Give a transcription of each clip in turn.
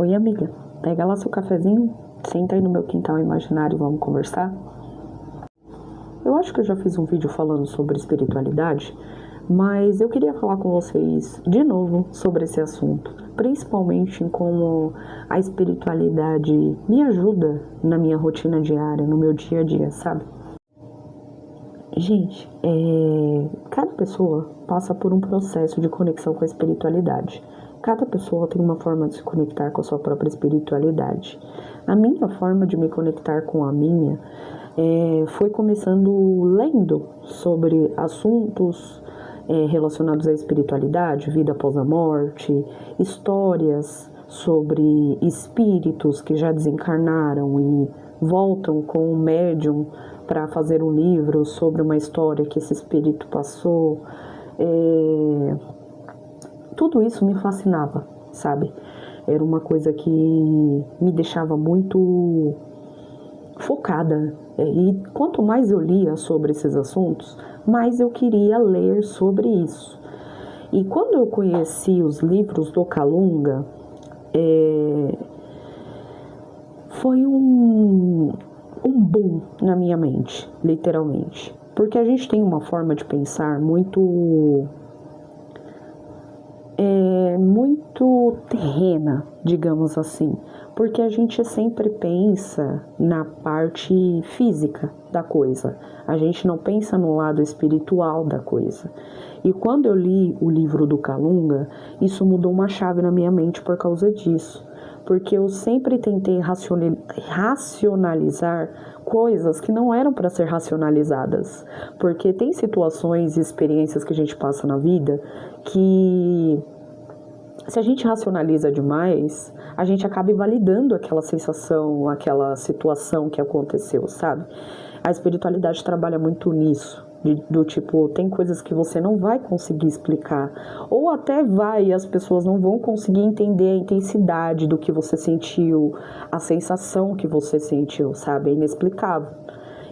Oi, amiga, pega lá seu cafezinho, senta aí no meu quintal imaginário e vamos conversar. Eu acho que eu já fiz um vídeo falando sobre espiritualidade, mas eu queria falar com vocês de novo sobre esse assunto, principalmente em como a espiritualidade me ajuda na minha rotina diária, no meu dia a dia, sabe? Gente, cada pessoa passa por um processo de conexão com a espiritualidade. Cada pessoa tem uma forma de se conectar com a sua própria espiritualidade. A minha forma de me conectar com a minha foi começando lendo sobre assuntos relacionados à espiritualidade, vida após a morte, histórias sobre espíritos que já desencarnaram e voltam com um médium para fazer um livro sobre uma história que esse espírito passou. Tudo isso me fascinava, sabe? Era uma coisa que me deixava muito focada. E quanto mais eu lia sobre esses assuntos, mais eu queria ler sobre isso. E quando eu conheci os livros do Calunga, foi um boom na minha mente, literalmente. Porque a gente tem uma forma de pensar muito terrena, digamos assim, porque a gente sempre pensa na parte física da coisa, a gente não pensa no lado espiritual da coisa. E quando eu li o livro do Calunga, isso mudou uma chave na minha mente por causa disso, porque eu sempre tentei racionalizar coisas que não eram para ser racionalizadas, porque tem situações e experiências que a gente passa na vida que, se a gente racionaliza demais, a gente acaba invalidando aquela sensação, aquela situação que aconteceu, sabe? A espiritualidade trabalha muito nisso, do tipo, tem coisas que você não vai conseguir explicar, ou até vai e as pessoas não vão conseguir entender a intensidade do que você sentiu, a sensação que você sentiu, sabe? É inexplicável.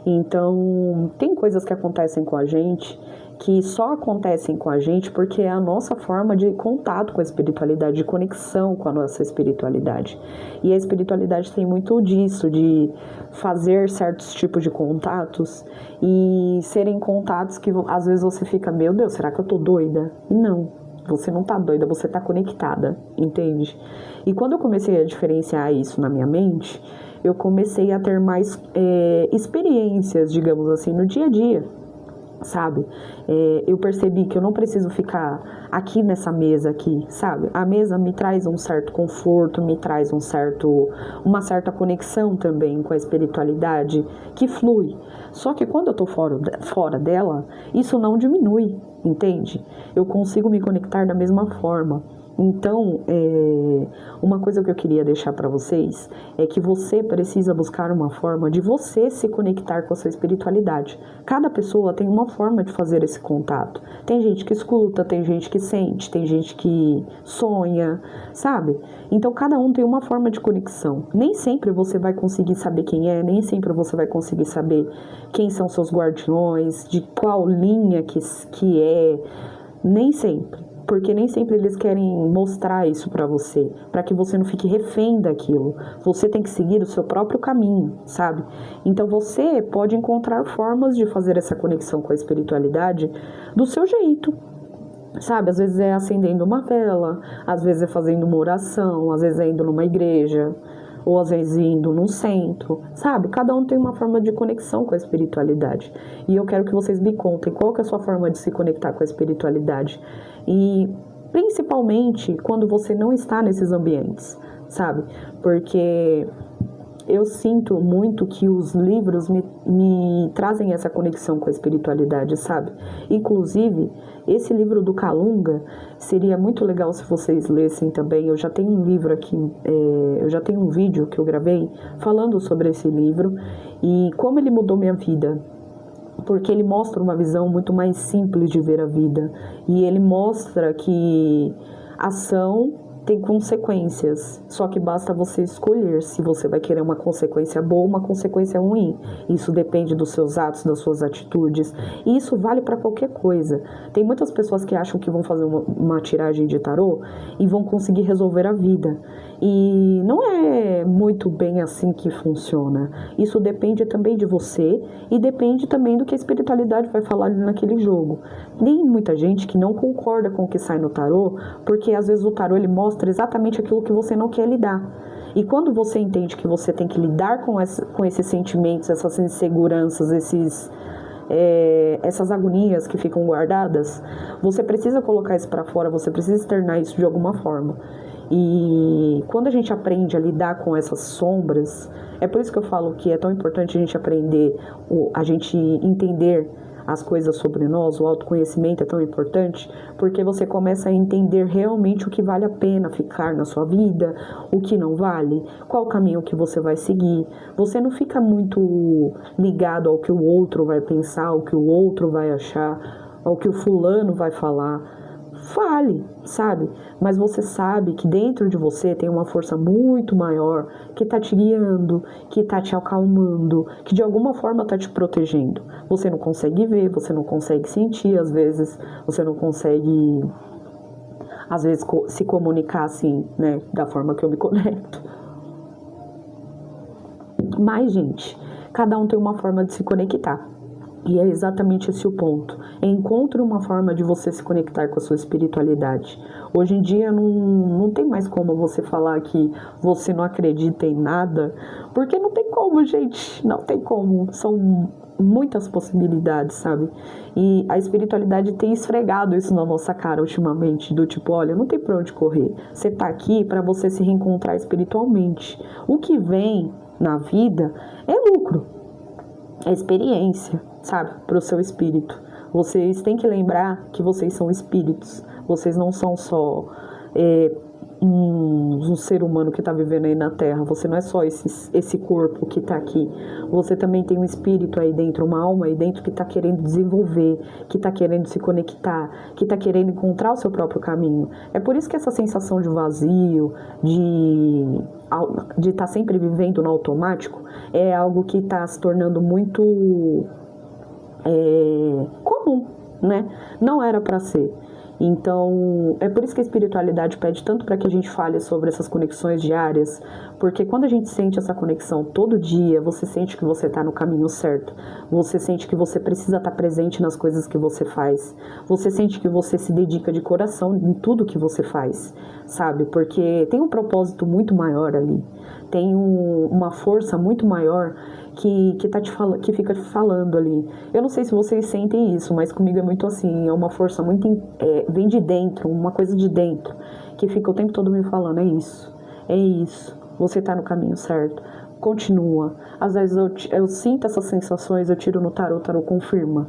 Então, tem coisas que acontecem com a gente que só acontecem com a gente porque é a nossa forma de contato com a espiritualidade, de conexão com a nossa espiritualidade. E a espiritualidade tem muito disso, de fazer certos tipos de contatos e serem contatos que às vezes você fica, meu Deus, será que eu tô doida? Não, você não tá doida, você tá conectada, entende? E quando eu comecei a diferenciar isso na minha mente, eu comecei a ter mais experiências, digamos assim, no dia a dia, sabe? Eu percebi que eu não preciso ficar aqui nessa mesa aqui, sabe? A mesa me traz um certo conforto, me traz uma certa conexão também com a espiritualidade que flui. Só que quando eu tô fora dela, isso não diminui, entende? Eu consigo me conectar da mesma forma. Então, uma coisa que eu queria deixar para vocês é que você precisa buscar uma forma de você se conectar com a sua espiritualidade. Cada pessoa tem uma forma de fazer esse contato. Tem gente que escuta, tem gente que sente, tem gente que sonha, sabe? Então, cada um tem uma forma de conexão. Nem sempre você vai conseguir saber quem é, nem sempre você vai conseguir saber quem são seus guardiões, de qual linha que é, nem sempre. Porque nem sempre eles querem mostrar isso para você, para que você não fique refém daquilo. Você tem que seguir o seu próprio caminho, sabe? Então você pode encontrar formas de fazer essa conexão com a espiritualidade do seu jeito, sabe? Às vezes é acendendo uma vela, às vezes é fazendo uma oração, às vezes é indo numa igreja, ou às vezes indo num centro, sabe? Cada um tem uma forma de conexão com a espiritualidade. E eu quero que vocês me contem qual que é a sua forma de se conectar com a espiritualidade. E principalmente quando você não está nesses ambientes, sabe? Porque eu sinto muito que os livros me trazem essa conexão com a espiritualidade, sabe? Inclusive, esse livro do Calunga seria muito legal se vocês lessem também. Eu já tenho um livro aqui, eu já tenho um vídeo que eu gravei falando sobre esse livro e como ele mudou minha vida. Porque ele mostra uma visão muito mais simples de ver a vida. E ele mostra que ação tem consequências, só que basta você escolher se você vai querer uma consequência boa ou uma consequência ruim. Isso depende dos seus atos, das suas atitudes, e isso vale para qualquer coisa. Tem muitas pessoas que acham que vão fazer uma tiragem de tarô e vão conseguir resolver a vida. E não é muito bem assim que funciona. Isso depende também de você e depende também do que a espiritualidade vai falar naquele jogo. Tem muita gente que não concorda com o que sai no tarô, porque às vezes o tarô ele mostra exatamente aquilo que você não quer lidar. E quando você entende que você tem que lidar com esses sentimentos, essas inseguranças, essas agonias que ficam guardadas, você precisa colocar isso para fora, você precisa externar isso de alguma forma. E quando a gente aprende a lidar com essas sombras, é por isso que eu falo que é tão importante a gente aprender, a gente entender as coisas sobre nós, o autoconhecimento é tão importante, porque você começa a entender realmente o que vale a pena ficar na sua vida, o que não vale, qual o caminho que você vai seguir. Você não fica muito ligado ao que o outro vai pensar, ao que o outro vai achar, ao que o fulano vai falar. Fale, sabe? Mas você sabe que dentro de você tem uma força muito maior que tá te guiando, que tá te acalmando, que de alguma forma tá te protegendo. Você não consegue ver, você não consegue sentir às vezes, você não consegue, às vezes, se comunicar assim, né? Da forma que eu me conecto. Mas, gente, cada um tem uma forma de se conectar. E é exatamente esse o ponto. Encontre uma forma de você se conectar com a sua espiritualidade. Hoje em dia não tem mais como você falar que você não acredita em nada, porque não tem como, gente. Não tem como. São muitas possibilidades, sabe? E a espiritualidade tem esfregado isso na nossa cara ultimamente, do tipo, olha, não tem pra onde correr. Você tá aqui para você se reencontrar espiritualmente. O que vem na vida é lucro, é experiência, sabe, para o seu espírito. Vocês têm que lembrar que vocês são espíritos. Vocês não são só um ser humano que está vivendo aí na Terra. Você não é só esse corpo que está aqui. Você também tem um espírito aí dentro, uma alma aí dentro que está querendo desenvolver, que está querendo se conectar, que está querendo encontrar o seu próprio caminho. É por isso que essa sensação de vazio, de estar sempre vivendo no automático, é algo que está se tornando muito comum, né? Não era para ser. Então, é por isso que a espiritualidade pede tanto para que a gente fale sobre essas conexões diárias, porque quando a gente sente essa conexão todo dia, você sente que você está no caminho certo, você sente que você precisa estar presente nas coisas que você faz, você sente que você se dedica de coração em tudo que você faz, sabe? Porque tem um propósito muito maior ali, tem uma força muito maior que fica te falando ali. Eu não sei se vocês sentem isso, mas comigo é muito assim, é uma força muito, vem de dentro, uma coisa de dentro, que fica o tempo todo me falando, é isso, você tá no caminho certo, continua. Às vezes eu sinto essas sensações, eu tiro no tarô, o tarô confirma.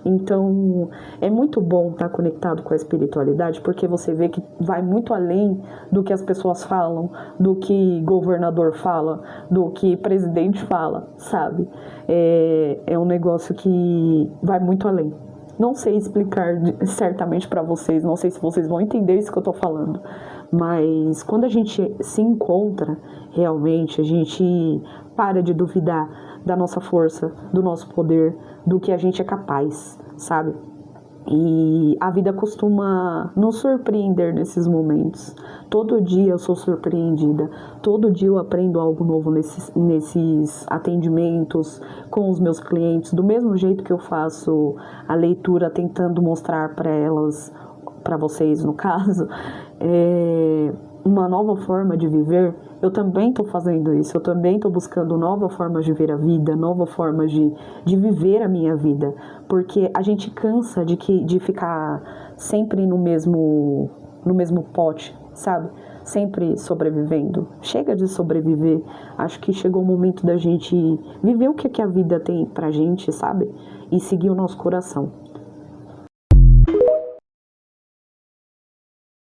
Então, é muito bom estar conectado com a espiritualidade, porque você vê que vai muito além do que as pessoas falam, do que governador fala, do que presidente fala, sabe? É um negócio que vai muito além. Não sei explicar certamente para vocês, não sei se vocês vão entender isso que eu tô falando, mas quando a gente se encontra, realmente, a gente para de duvidar da nossa força, do nosso poder, do que a gente é capaz, sabe? E a vida costuma nos surpreender nesses momentos. Todo dia eu sou surpreendida, todo dia eu aprendo algo novo nesses atendimentos com os meus clientes, do mesmo jeito que eu faço a leitura tentando mostrar para elas, para vocês no caso, uma nova forma de viver. Eu também estou fazendo isso, eu também estou buscando novas formas de ver a vida, novas formas de viver a minha vida, porque a gente cansa de ficar sempre no mesmo pote, sabe? Sempre sobrevivendo. Chega de sobreviver, acho que chegou o momento da gente viver o que a vida tem pra gente, sabe? E seguir o nosso coração.